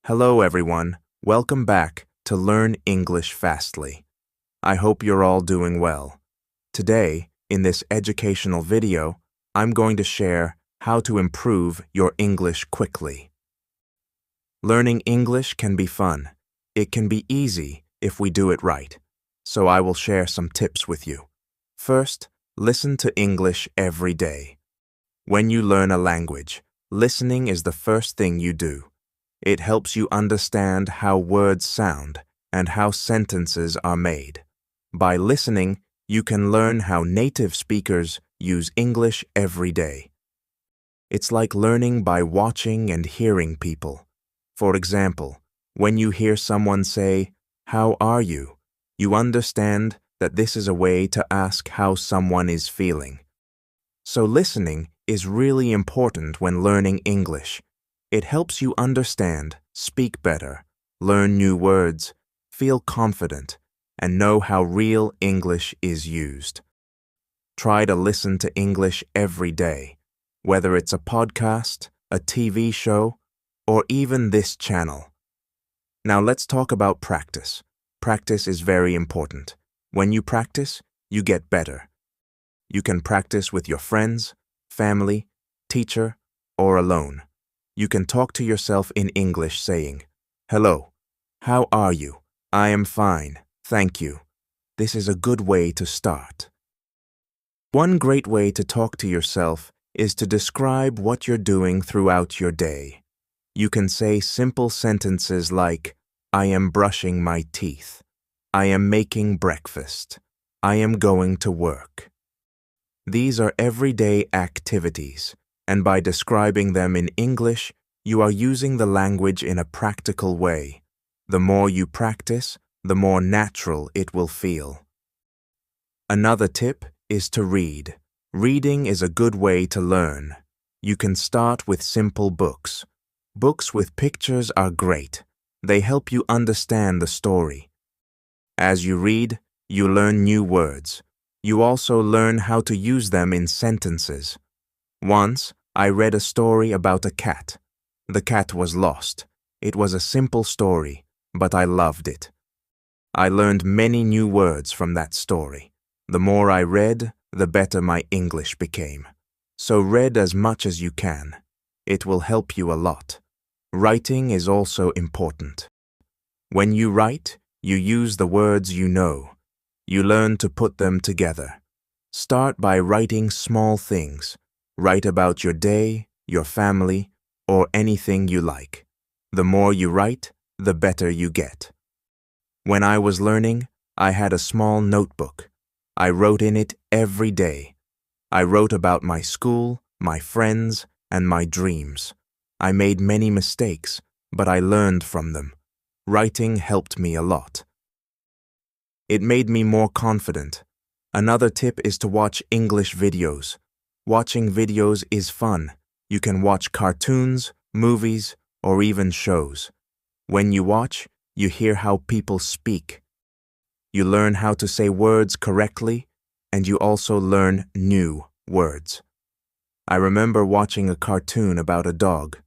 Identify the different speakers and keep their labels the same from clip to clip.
Speaker 1: Hello everyone, welcome back to Learn English Fastly. I hope you're all doing well. Today, in this educational video, I'm going to share how to improve your English quickly. Learning English can be fun. It can be easy if we do it right. So I will share some tips with you. First, listen to English every day. When you learn a language, listening is the first thing you do. It helps you understand how words sound and how sentences are made. By listening, you can learn how native speakers use English every day. It's like learning by watching and hearing people. For example, when you hear someone say, "How are you?" you understand that this is a way to ask how someone is feeling. So listening is really important when learning English. It helps you understand, speak better, learn new words, feel confident, and know how real English is used. Try to listen to English every day, whether it's a podcast, a TV show, or even this channel. Now let's talk about practice. Practice is very important. When you practice, you get better. You can practice with your friends, family, teacher, or alone. You can talk to yourself in English saying, "Hello, how are you? I am fine, thank you." This is a good way to start. One great way to talk to yourself is to describe what you're doing throughout your day. You can say simple sentences like, "I am brushing my teeth. I am making breakfast. I am going to work." These are everyday activities, and by describing them in English, you are using the language in a practical way. The more you practice, the more natural it will feel. Another tip is to read. Reading is a good way to learn. You can start with simple books. Books with pictures are great. They help you understand the story. As you read, you learn new words. You also learn how to use them in sentences. Once, I read a story about a cat. The cat was lost. It was a simple story, but I loved it. I learned many new words from that story. The more I read, the better my English became. So read as much as you can. It will help you a lot. Writing is also important. When you write, you use the words you know. You learn to put them together. Start by writing small things. Write about your day, your family, or anything you like. The more you write, the better you get. When I was learning, I had a small notebook. I wrote in it every day. I wrote about my school, my friends, and my dreams. I made many mistakes, but I learned from them. Writing helped me a lot. It made me more confident. Another tip is to watch English videos. Watching videos is fun. You can watch cartoons, movies, or even shows. When you watch, you hear how people speak. You learn how to say words correctly, and you also learn new words. I remember watching a cartoon about a dog.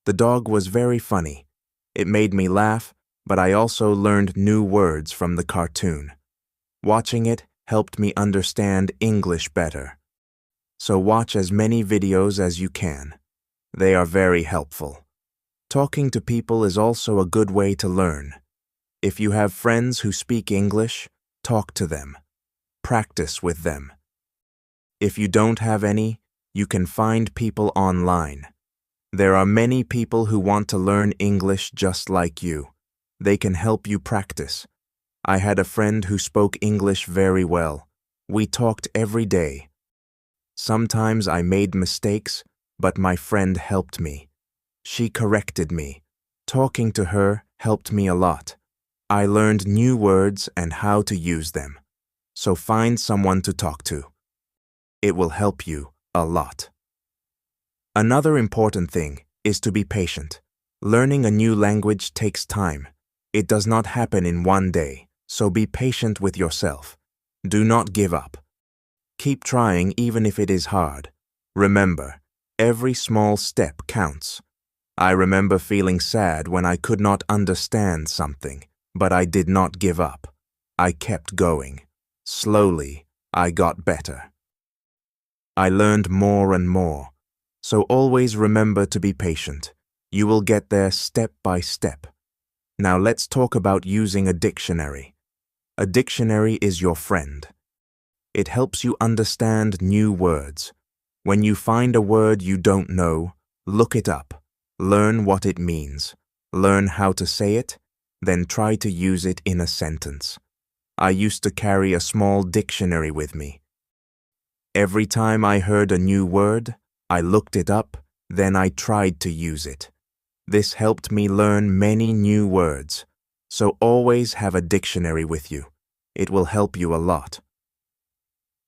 Speaker 1: The dog was very funny. It made me laugh, but I also learned new words from the cartoon. Watching it helped me understand English better. So watch as many videos as you can. They are very helpful. Talking to people is also a good way to learn. If you have friends who speak English, talk to them. Practice with them. If you don't have any, you can find people online. There are many people who want to learn English just like you. They can help you practice. I had a friend who spoke English very well. We talked every day. Sometimes I made mistakes, but my friend helped me. She corrected me. Talking to her helped me a lot. I learned new words and how to use them. So find someone to talk to. It will help you a lot. Another important thing is to be patient. Learning a new language takes time. It does not happen in one day, so be patient with yourself. Do not give up. Keep trying even if it is hard. Remember, every small step counts. I remember feeling sad when I could not understand something, but I did not give up. I kept going. Slowly, I got better. I learned more and more. So always remember to be patient. You will get there step by step. Now let's talk about using a dictionary. A dictionary is your friend. It helps you understand new words. When you find a word you don't know, look it up. Learn what it means. Learn how to say it, then try to use it in a sentence. I used to carry a small dictionary with me. Every time I heard a new word, I looked it up, then I tried to use it. This helped me learn many new words. So always have a dictionary with you. It will help you a lot.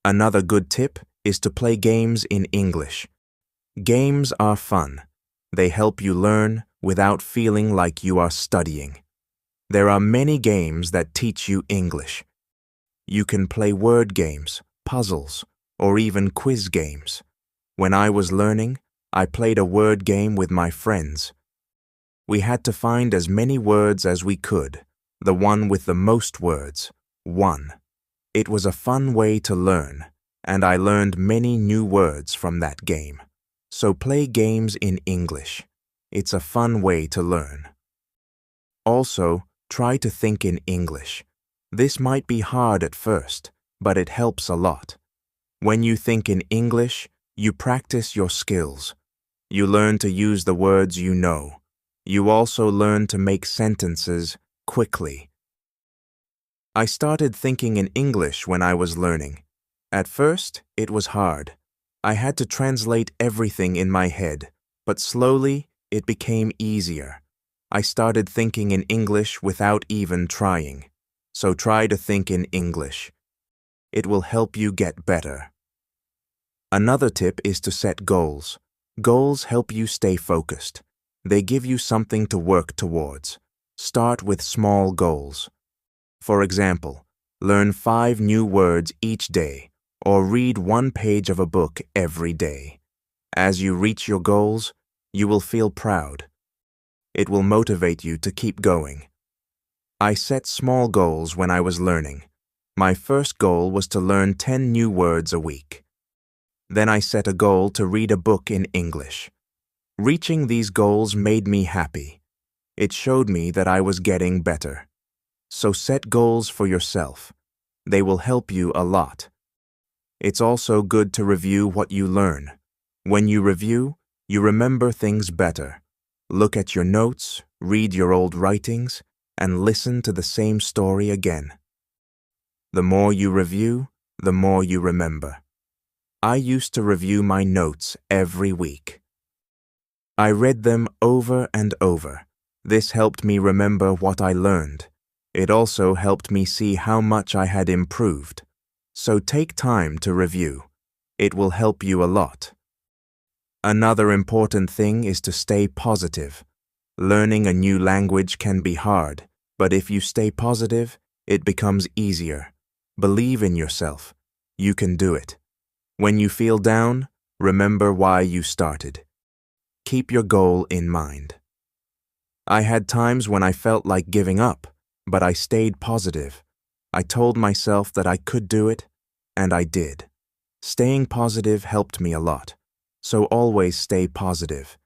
Speaker 1: Another good tip is to play games in English. Games are fun. They help you learn without feeling like you are studying. There are many games that teach you English. You can play word games, puzzles, or even quiz games. When I was learning, I played a word game with my friends. We had to find as many words as we could, the one with the most words, won. It was a fun way to learn, and I learned many new words from that game. So play games in English. It's a fun way to learn. Also, try to think in English. This might be hard at first, but it helps a lot. When you think in English, you practice your skills. You learn to use the words you know. You also learn to make sentences quickly. I started thinking in English when I was learning. At first, it was hard. I had to translate everything in my head, but slowly it became easier. I started thinking in English without even trying. So try to think in English. It will help you get better. Another tip is to set goals. Goals help you stay focused. They give you something to work towards. Start with small goals. For example, learn 5 new words each day, or read 1 page of a book every day. As you reach your goals, you will feel proud. It will motivate you to keep going. I set small goals when I was learning. My first goal was to learn 10 new words a week. Then I set a goal to read a book in English. Reaching these goals made me happy. It showed me that I was getting better. So set goals for yourself. They will help you a lot. It's also good to review what you learn. When you review, you remember things better. Look at your notes, read your old writings, and listen to the same story again. The more you review, the more you remember. I used to review my notes every week. I read them over and over. This helped me remember what I learned. It also helped me see how much I had improved. So take time to review. It will help you a lot. Another important thing is to stay positive. Learning a new language can be hard, but if you stay positive, it becomes easier. Believe in yourself. You can do it. When you feel down, remember why you started. Keep your goal in mind. I had times when I felt like giving up, but I stayed positive. I told myself that I could do it, and I did. Staying positive helped me a lot, so always stay positive.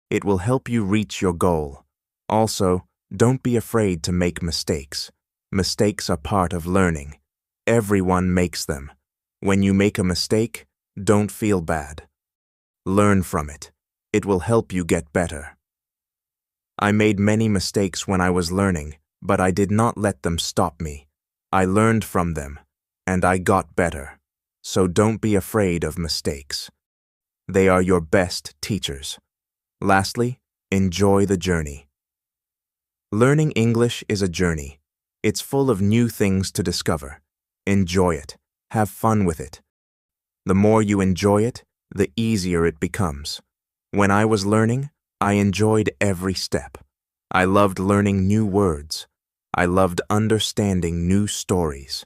Speaker 1: It will help you reach your goal. Also, don't be afraid to make mistakes. Mistakes are part of learning. Everyone makes them. When you make a mistake, don't feel bad. Learn from it. It will help you get better. I made many mistakes when I was learning, but I did not let them stop me. I learned from them, and I got better. So don't be afraid of mistakes. They are your best teachers. Lastly, enjoy the journey. Learning English is a journey. It's full of new things to discover. Enjoy it. Have fun with it. The more you enjoy it, the easier it becomes. When I was learning, I enjoyed every step. I loved learning new words. I loved understanding new stories.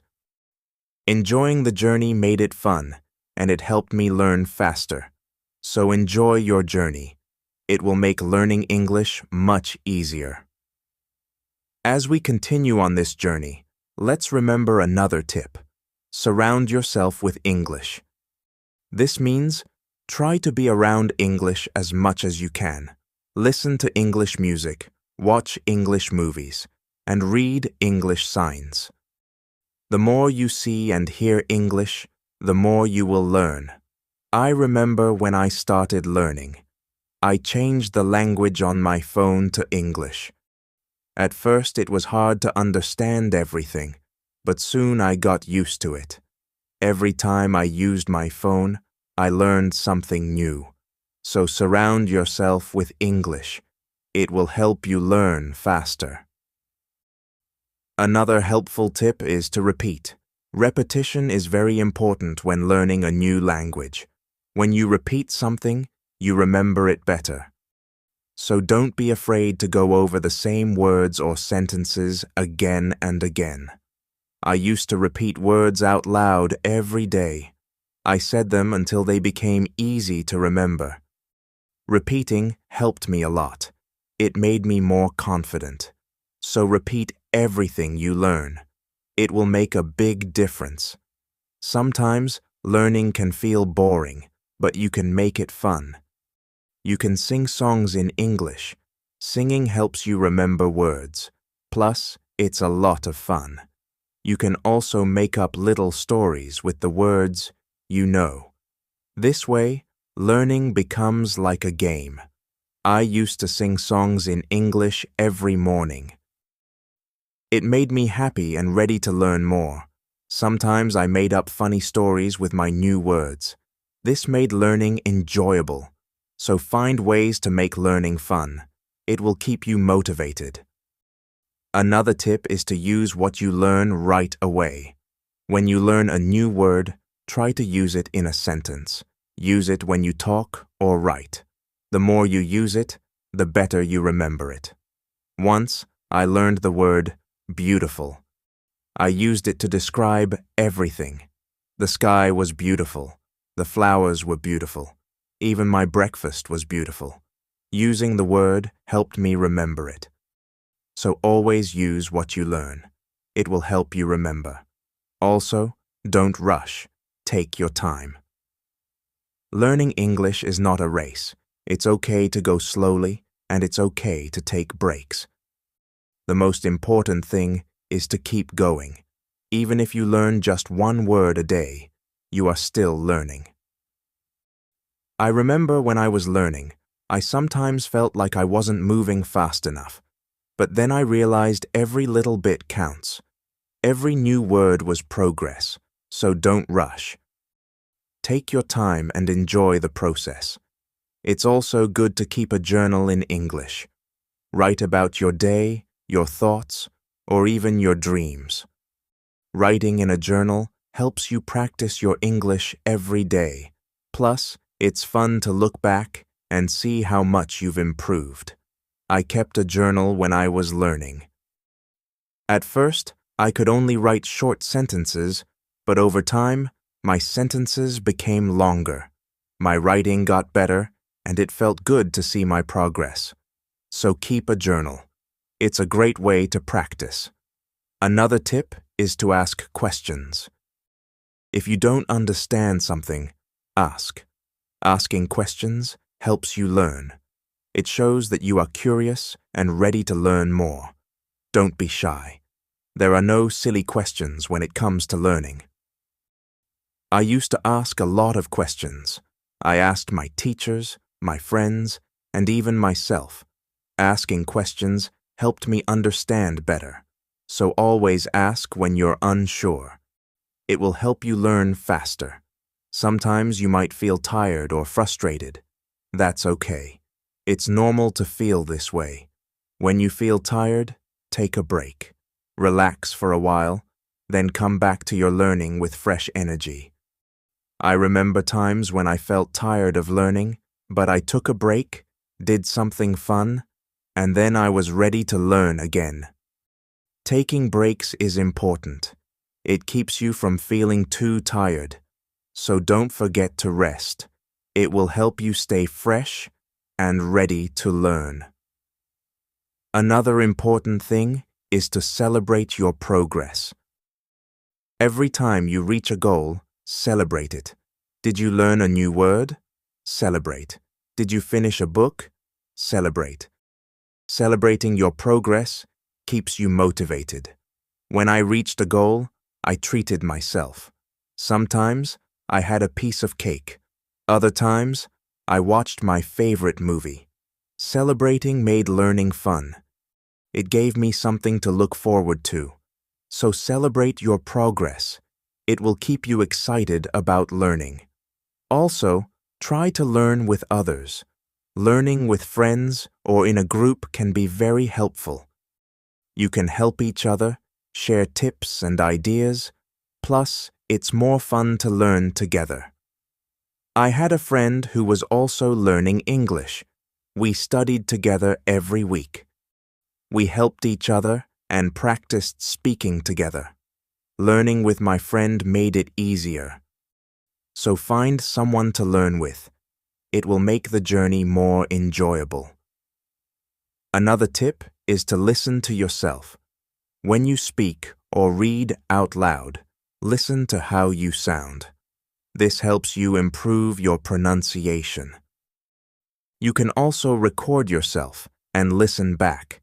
Speaker 1: Enjoying the journey made it fun, and it helped me learn faster. So enjoy your journey. It will make learning English much easier. As we continue on this journey, let's remember another tip. Surround yourself with English. This means try to be around English as much as you can. Listen to English music, watch English movies, and read English signs. The more you see and hear English, the more you will learn. I remember when I started learning. I changed the language on my phone to English. At first it was hard to understand everything, but soon I got used to it. Every time I used my phone, I learned something new. So surround yourself with English. It will help you learn faster. Another helpful tip is to repeat. Repetition is very important when learning a new language. When you repeat something, you remember it better. So don't be afraid to go over the same words or sentences again and again. I used to repeat words out loud every day. I said them until they became easy to remember. Repeating helped me a lot. It made me more confident. So repeat everything you learn. It will make a big difference. Sometimes learning can feel boring, but you can make it fun. You can sing songs in English. Singing helps you remember words. Plus, it's a lot of fun. You can also make up little stories with the words you know. This way, learning becomes like a game. I used to sing songs in English every morning. It made me happy and ready to learn more. Sometimes I made up funny stories with my new words. This made learning enjoyable. So find ways to make learning fun. It will keep you motivated. Another tip is to use what you learn right away. When you learn a new word, try to use it in a sentence. Use it when you talk or write. The more you use it, the better you remember it. Once, I learned the word beautiful. I used it to describe everything. The sky was beautiful. The flowers were beautiful. Even my breakfast was beautiful. Using the word helped me remember it. So always use what you learn. It will help you remember. Also, don't rush. Take your time. Learning English is not a race. It's okay to go slowly, and it's okay to take breaks. The most important thing is to keep going. Even if you learn just one word a day, you are still learning. I remember when I was learning, I sometimes felt like I wasn't moving fast enough. But then I realized every little bit counts. Every new word was progress, so don't rush. Take your time and enjoy the process. It's also good to keep a journal in English. Write about your day, your thoughts, or even your dreams. Writing in a journal helps you practice your English every day. Plus, it's fun to look back and see how much you've improved. I kept a journal when I was learning. At first, I could only write short sentences, but over time, my sentences became longer. My writing got better, and it felt good to see my progress. So keep a journal. It's a great way to practice. Another tip is to ask questions. If you don't understand something, ask. Asking questions helps you learn. It shows that you are curious and ready to learn more. Don't be shy. There are no silly questions when it comes to learning. I used to ask a lot of questions. I asked my teachers, my friends, and even myself. Asking questions helped me understand better. So always ask when you're unsure. It will help you learn faster. Sometimes you might feel tired or frustrated. That's okay. It's normal to feel this way. When you feel tired, take a break. Relax for a while, then come back to your learning with fresh energy. I remember times when I felt tired of learning, but I took a break, did something fun, and then I was ready to learn again. Taking breaks is important. It keeps you from feeling too tired. So don't forget to rest. It will help you stay fresh and ready to learn. Another important thing is to celebrate your progress. Every time you reach a goal, celebrate it. Did you learn a new word? Celebrate. Did you finish a book? Celebrate. Celebrating your progress keeps you motivated. When I reached a goal, I treated myself. Sometimes I had a piece of cake. Other times, I watched my favorite movie. Celebrating made learning fun. It gave me something to look forward to. So celebrate your progress. It will keep you excited about learning. Also, try to learn with others. Learning with friends or in a group can be very helpful. You can help each other, share tips and ideas, plus it's more fun to learn together. I had a friend who was also learning English. We studied together every week. We helped each other and practiced speaking together. Learning with my friend made it easier. So find someone to learn with. It will make the journey more enjoyable. Another tip is to listen to yourself. When you speak or read out loud, listen to how you sound. This helps you improve your pronunciation. You can also record yourself and listen back.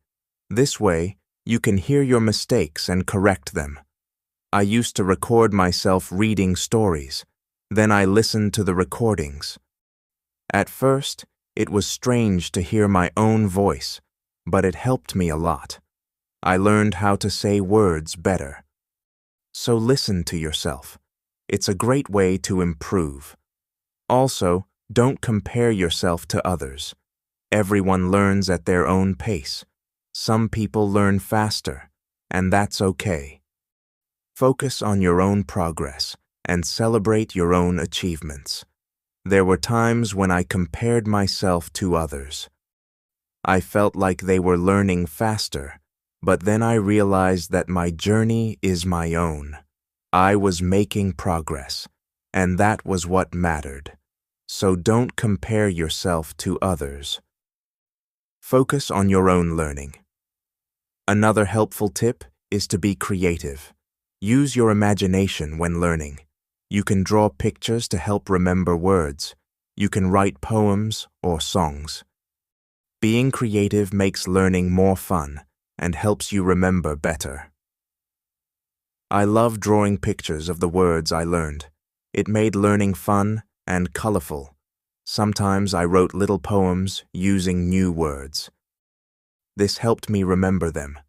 Speaker 1: This way, you can hear your mistakes and correct them. I used to record myself reading stories. Then I listened to the recordings. At first, it was strange to hear my own voice, but it helped me a lot. I learned how to say words better. So listen to yourself. It's a great way to improve. Also, don't compare yourself to others. Everyone learns at their own pace. Some people learn faster, and that's okay. Focus on your own progress and celebrate your own achievements. There were times when I compared myself to others. I felt like they were learning faster, but then I realized that my journey is my own. I was making progress, and that was what mattered. So don't compare yourself to others. Focus on your own learning. Another helpful tip is to be creative. Use your imagination when learning. You can draw pictures to help remember words. You can write poems or songs. Being creative makes learning more fun and helps you remember better. I love drawing pictures of the words I learned. It made learning fun and colorful. Sometimes I wrote little poems using new words. This helped me remember them.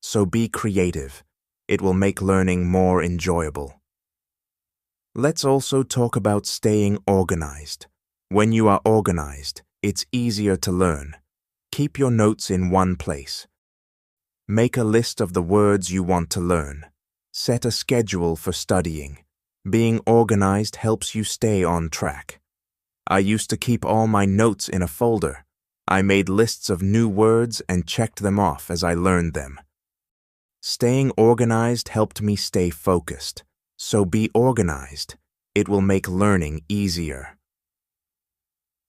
Speaker 1: So be creative. It will make learning more enjoyable. Let's also talk about staying organized. When you are organized, it's easier to learn. Keep your notes in one place. Make a list of the words you want to learn. Set a schedule for studying. Being organized helps you stay on track. I used to keep all my notes in a folder. I made lists of new words and checked them off as I learned them. Staying organized helped me stay focused. So be organized. It will make learning easier.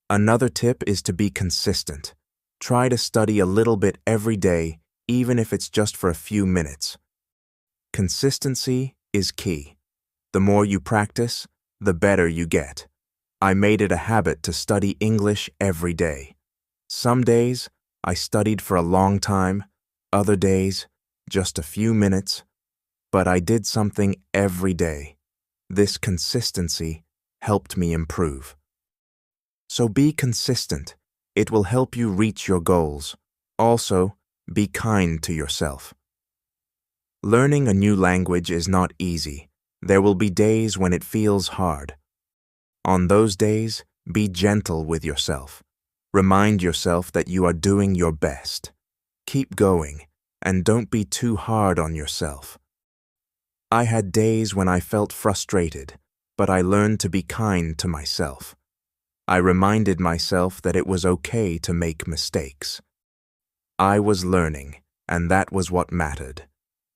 Speaker 1: Another tip is to be consistent. Try to study a little bit every day, even if it's just for a few minutes. Consistency is key. The more you practice, the better you get. I made it a habit to study English every day. Some days, I studied for a long time. Other days, just a few minutes. But I did something every day. This consistency helped me improve. So be consistent. It will help you reach your goals. Also, be kind to yourself. Learning a new language is not easy. There will be days when it feels hard. On those days, be gentle with yourself. Remind yourself that you are doing your best. Keep going, and don't be too hard on yourself. I had days when I felt frustrated, but I learned to be kind to myself. I reminded myself that it was okay to make mistakes. I was learning, and that was what mattered.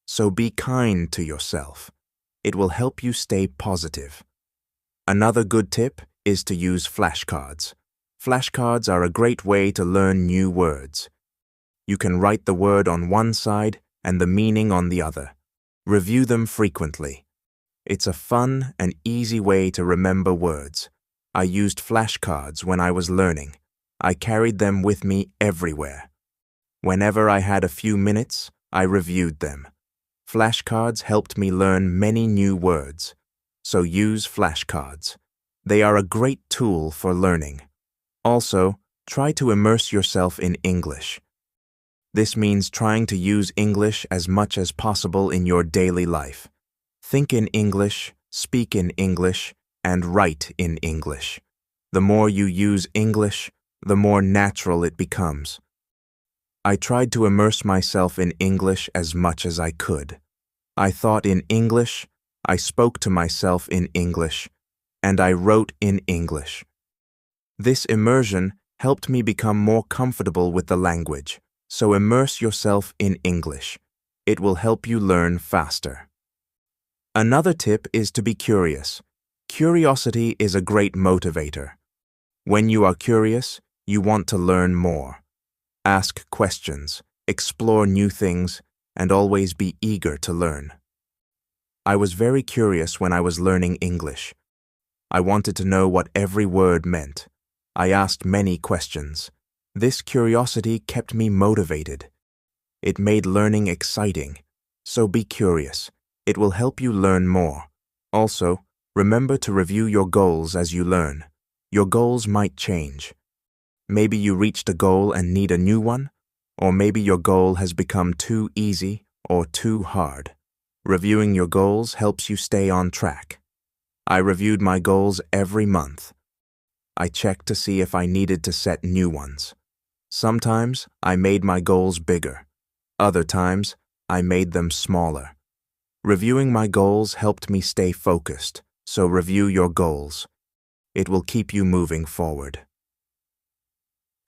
Speaker 1: So be kind to yourself. It will help you stay positive. Another good tip is to use flashcards. Flashcards are a great way to learn new words. You can write the word on one side and the meaning on the other. Review them frequently. It's a fun and easy way to remember words. I used flashcards when I was learning. I carried them with me everywhere. Whenever I had a few minutes, I reviewed them. Flashcards helped me learn many new words. So use flashcards. They are a great tool for learning. Also, try to immerse yourself in English. This means trying to use English as much as possible in your daily life. Think in English, speak in English, and write in English. The more you use English, the more natural it becomes. I tried to immerse myself in English as much as I could. I thought in English, I spoke to myself in English, and I wrote in English. This immersion helped me become more comfortable with the language, so immerse yourself in English. It will help you learn faster. Another tip is to be curious. Curiosity is a great motivator. When you are curious, you want to learn more. Ask questions, explore new things, and always be eager to learn. I was very curious when I was learning English. I wanted to know what every word meant. I asked many questions. This curiosity kept me motivated. It made learning exciting. So be curious. It will help you learn more. Also, remember to review your goals as you learn. Your goals might change. Maybe you reached a goal and need a new one, or maybe your goal has become too easy or too hard. Reviewing your goals helps you stay on track. I reviewed my goals every month. I checked to see if I needed to set new ones. Sometimes I made my goals bigger. Other times I made them smaller. Reviewing my goals helped me stay focused, so review your goals. It will keep you moving forward.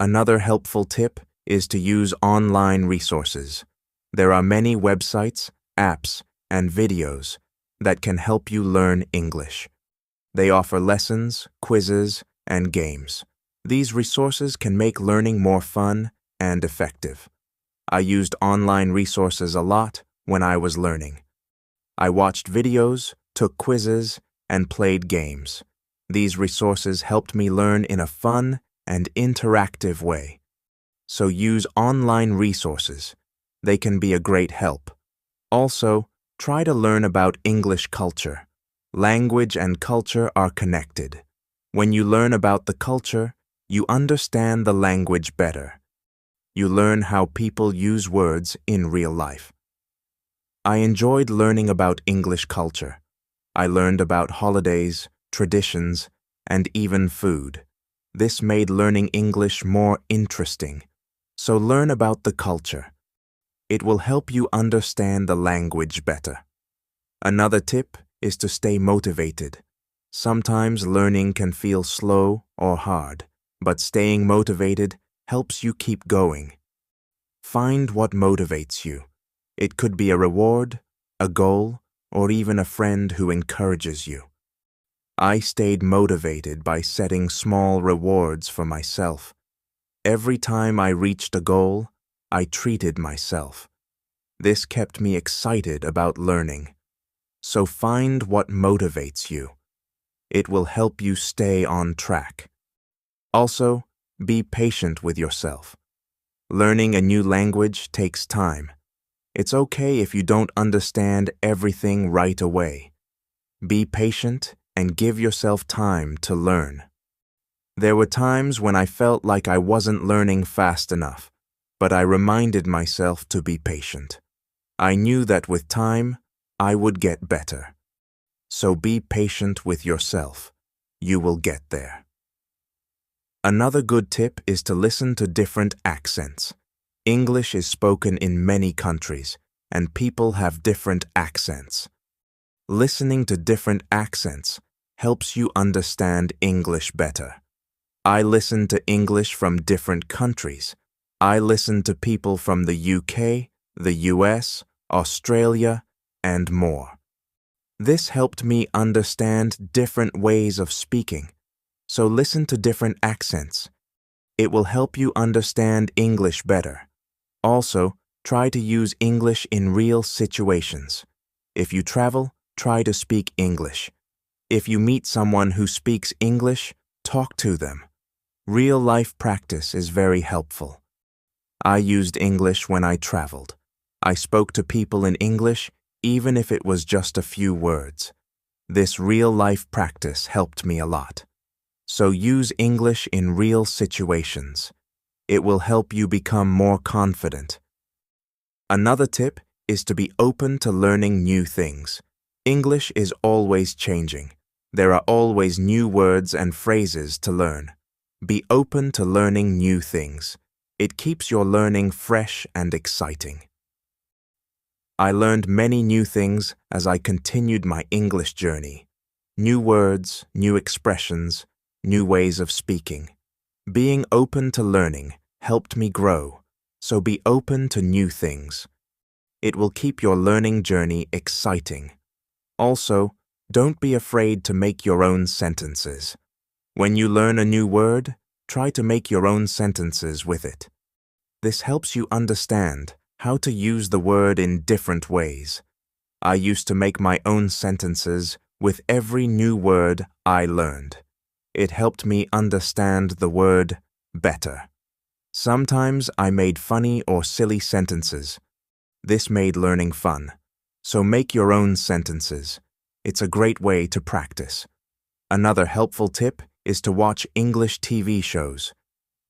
Speaker 1: Another helpful tip is to use online resources. There are many websites, apps, and videos that can help you learn English. They offer lessons, quizzes, and games. These resources can make learning more fun and effective. I used online resources a lot when I was learning. I watched videos, took quizzes, and played games. These resources helped me learn in a fun and interactive way. So use online resources. They can be a great help. Also, try to learn about English culture. Language and culture are connected. When you learn about the culture, you understand the language better. You learn how people use words in real life. I enjoyed learning about English culture. I learned about holidays, traditions, and even food. This made learning English more interesting. So learn about the culture. It will help you understand the language better. Another tip is to stay motivated. Sometimes learning can feel slow or hard, but staying motivated helps you keep going. Find what motivates you. It could be a reward, a goal, or even a friend who encourages you. I stayed motivated by setting small rewards for myself. Every time I reached a goal, I treated myself. This kept me excited about learning. So find what motivates you. It will help you stay on track. Also, be patient with yourself. Learning a new language takes time. It's okay if you don't understand everything right away. Be patient and give yourself time to learn. There were times when I felt like I wasn't learning fast enough, but I reminded myself to be patient. I knew that with time, I would get better. So be patient with yourself. You will get there. Another good tip is to listen to different accents. English is spoken in many countries, and people have different accents. Listening to different accents helps you understand English better. I listen to English from different countries. I listen to people from the UK, the US, Australia, and more. This helped me understand different ways of speaking. So listen to different accents. It will help you understand English better. Also, try to use English in real situations. If you travel, try to speak English. If you meet someone who speaks English, talk to them. Real-life practice is very helpful. I used English when I traveled. I spoke to people in English, even if it was just a few words. This real-life practice helped me a lot. So use English in real situations. It will help you become more confident. Another tip is to be open to learning new things. English is always changing. There are always new words and phrases to learn. Be open to learning new things. It keeps your learning fresh and exciting. I learned many new things as I continued my English journey. New words, new expressions, new ways of speaking. Being open to learning helped me grow, so be open to new things. It will keep your learning journey exciting. Also, don't be afraid to make your own sentences. When you learn a new word, try to make your own sentences with it. This helps you understand how to use the word in different ways. I used to make my own sentences with every new word I learned. It helped me understand the word better. Sometimes I made funny or silly sentences. This made learning fun. So make your own sentences. It's a great way to practice. Another helpful tip is to watch English TV shows.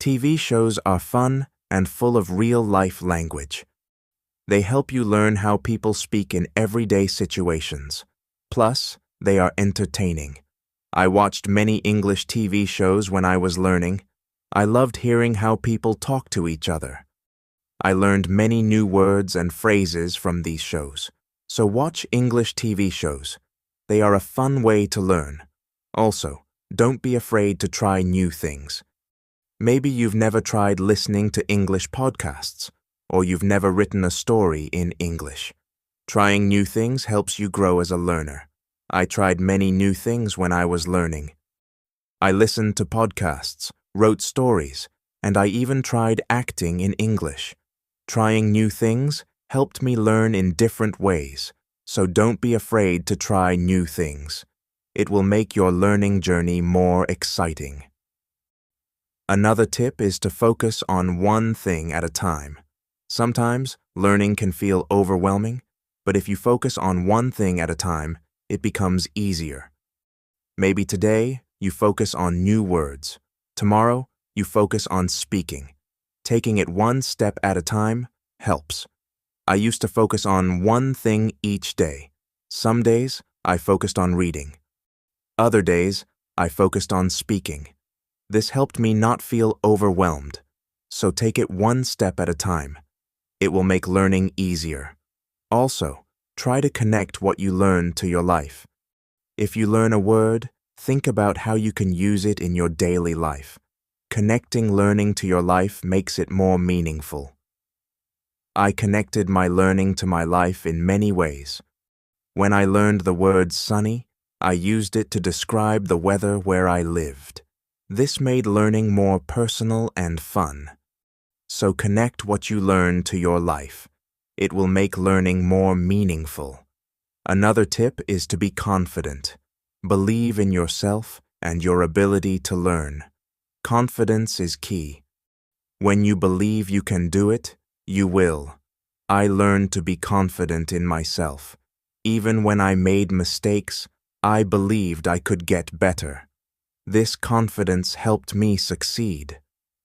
Speaker 1: TV shows are fun and full of real-life language. They help you learn how people speak in everyday situations. Plus, they are entertaining. I watched many English TV shows when I was learning. I loved hearing how people talk to each other. I learned many new words and phrases from these shows. So watch English TV shows. They are a fun way to learn. Also, don't be afraid to try new things. Maybe you've never tried listening to English podcasts, or you've never written a story in English. Trying new things helps you grow as a learner. I tried many new things when I was learning. I listened to podcasts, wrote stories, and I even tried acting in English. Trying new things helped me learn in different ways, so don't be afraid to try new things. It will make your learning journey more exciting. Another tip is to focus on one thing at a time. Sometimes learning can feel overwhelming, but if you focus on one thing at a time, it becomes easier. Maybe today you focus on new words. Tomorrow you focus on speaking. Taking it one step at a time helps. I used to focus on one thing each day. Some days I focused on reading. Other days I focused on speaking. This helped me not feel overwhelmed. So take it one step at a time. It will make learning easier. Also, try to connect what you learn to your life. If you learn a word, think about how you can use it in your daily life. Connecting learning to your life makes it more meaningful. I connected my learning to my life in many ways. When I learned the word sunny, I used it to describe the weather where I lived. This made learning more personal and fun. So connect what you learn to your life. It will make learning more meaningful. Another tip is to be confident. Believe in yourself and your ability to learn. Confidence is key. When you believe you can do it, you will. I learned to be confident in myself. Even when I made mistakes, I believed I could get better. This confidence helped me succeed.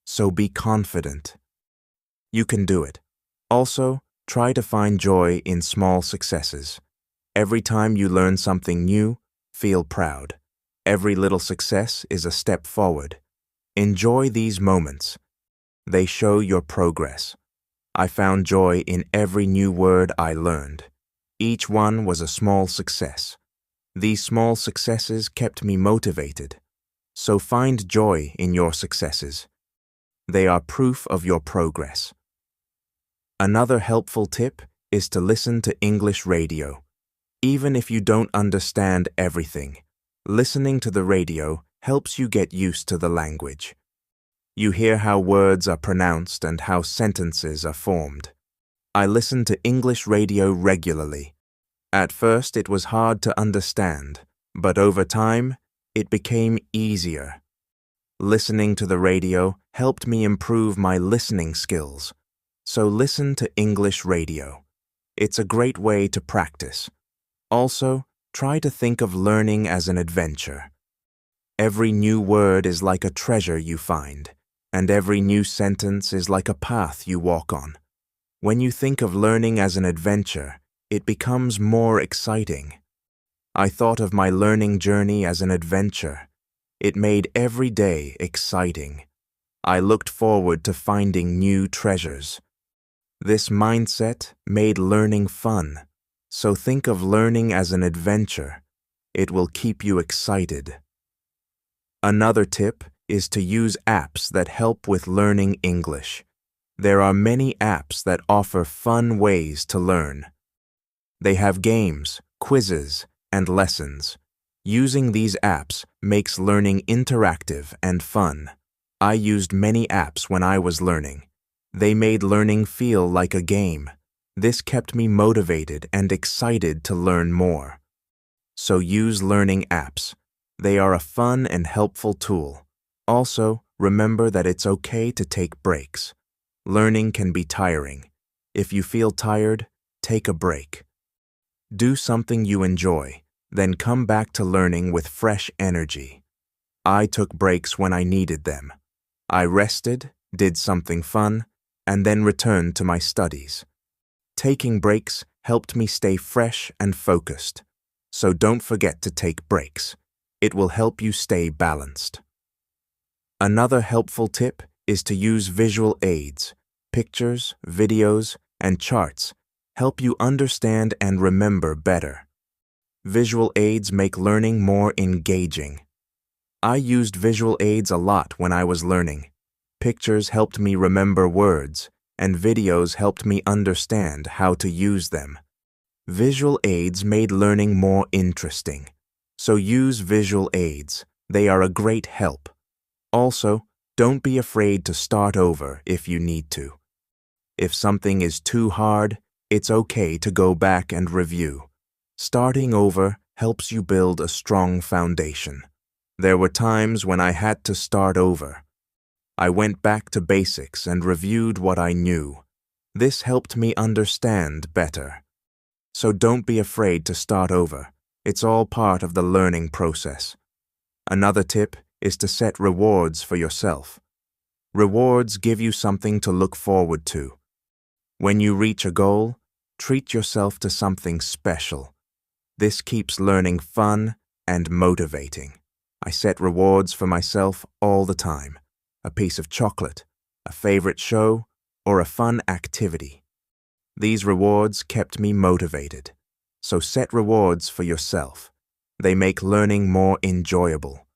Speaker 1: So be confident. You can do it. Also, try to find joy in small successes. Every time you learn something new, feel proud. Every little success is a step forward. Enjoy these moments. They show your progress. I found joy in every new word I learned. Each one was a small success. These small successes kept me motivated. So find joy in your successes. They are proof of your progress. Another helpful tip is to listen to English radio. Even if you don't understand everything, listening to the radio helps you get used to the language. You hear how words are pronounced and how sentences are formed. I listen to English radio regularly. At first, it was hard to understand, but over time, it became easier. Listening to the radio helped me improve my listening skills. So listen to English radio. It's a great way to practice. Also, try to think of learning as an adventure. Every new word is like a treasure you find, and every new sentence is like a path you walk on. When you think of learning as an adventure, it becomes more exciting. I thought of my learning journey as an adventure. It made every day exciting. I looked forward to finding new treasures. This mindset made learning fun. So think of learning as an adventure. It will keep you excited. Another tip is to use apps that help with learning English. There are many apps that offer fun ways to learn. They have games, quizzes, and lessons. Using these apps makes learning interactive and fun. I used many apps when I was learning. They made learning feel like a game. This kept me motivated and excited to learn more. So use learning apps. They are a fun and helpful tool. Also, remember that it's okay to take breaks. Learning can be tiring. If you feel tired, take a break. Do something you enjoy, then come back to learning with fresh energy. I took breaks when I needed them. I rested, did something fun, and then returned to my studies. Taking breaks helped me stay fresh and focused. So don't forget to take breaks. It will help you stay balanced. Another helpful tip is to use visual aids. Pictures, videos, and charts help you understand and remember better. Visual aids make learning more engaging. I used visual aids a lot when I was learning. Pictures helped me remember words, and videos helped me understand how to use them. Visual aids made learning more interesting. So use visual aids. They are a great help. Also, don't be afraid to start over if you need to. If something is too hard, it's okay to go back and review. Starting over helps you build a strong foundation. There were times when I had to start over. I went back to basics and reviewed what I knew. This helped me understand better. So don't be afraid to start over. It's all part of the learning process. Another tip is to set rewards for yourself. Rewards give you something to look forward to. When you reach a goal, treat yourself to something special. This keeps learning fun and motivating. I set rewards for myself all the time. A piece of chocolate, a favorite show, or a fun activity. These rewards kept me motivated. So set rewards for yourself. They make learning more enjoyable.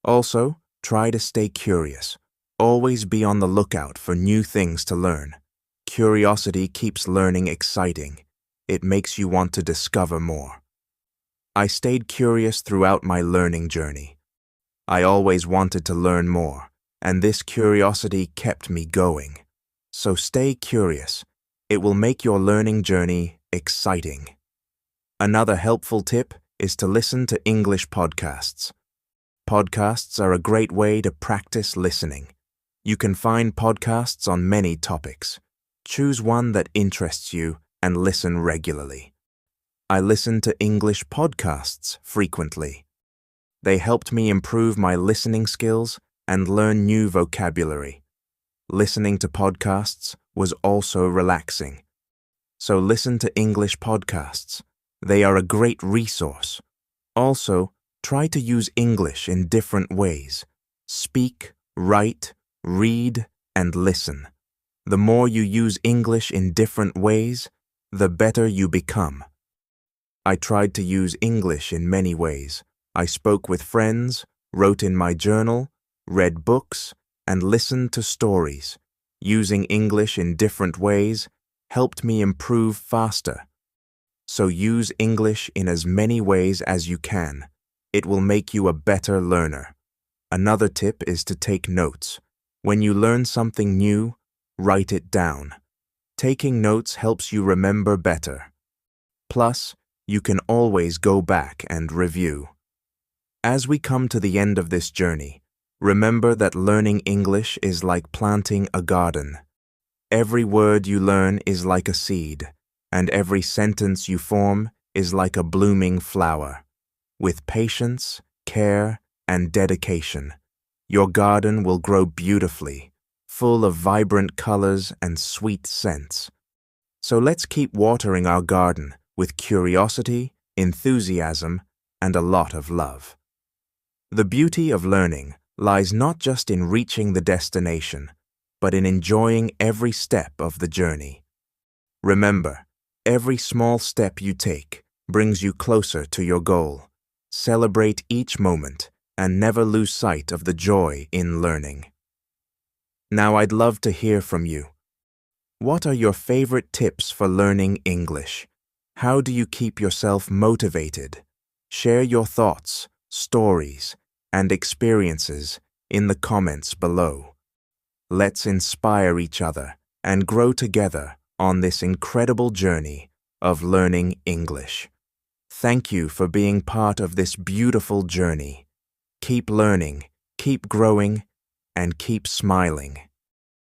Speaker 1: Also, try to stay curious. Always be on the lookout for new things to learn. Curiosity keeps learning exciting. It makes you want to discover more. I stayed curious throughout my learning journey. I always wanted to learn more, and this curiosity kept me going. So stay curious. It will make your learning journey exciting. Another helpful tip is to listen to English podcasts. Podcasts are a great way to practice listening. You can find podcasts on many topics. Choose one that interests you and listen regularly. I listen to English podcasts frequently. They helped me improve my listening skills and learn new vocabulary. Listening to podcasts was also relaxing. So listen to English podcasts. They are a great resource. Also, try to use English in different ways. Speak, write, read, and listen. The more you use English in different ways, the better you become. I tried to use English in many ways. I spoke with friends, wrote in my journal, read books, and listened to stories. Using English in different ways helped me improve faster. So use English in as many ways as you can. It will make you a better learner. Another tip is to take notes. When you learn something new, write it down. Taking notes helps you remember better. Plus, you can always go back and review. As we come to the end of this journey, remember that learning English is like planting a garden. Every word you learn is like a seed, and every sentence you form is like a blooming flower. With patience, care, and dedication, your garden will grow beautifully, full of vibrant colors and sweet scents. So let's keep watering our garden with curiosity, enthusiasm, and a lot of love. The beauty of learning lies not just in reaching the destination, but in enjoying every step of the journey. Remember, every small step you take brings you closer to your goal. Celebrate each moment and never lose sight of the joy in learning. Now I'd love to hear from you. What are your favorite tips for learning English? How do you keep yourself motivated? Share your thoughts, stories, and experiences in the comments below. Let's inspire each other and grow together on this incredible journey of learning English. Thank you for being part of this beautiful journey. Keep learning, keep growing, and keep smiling.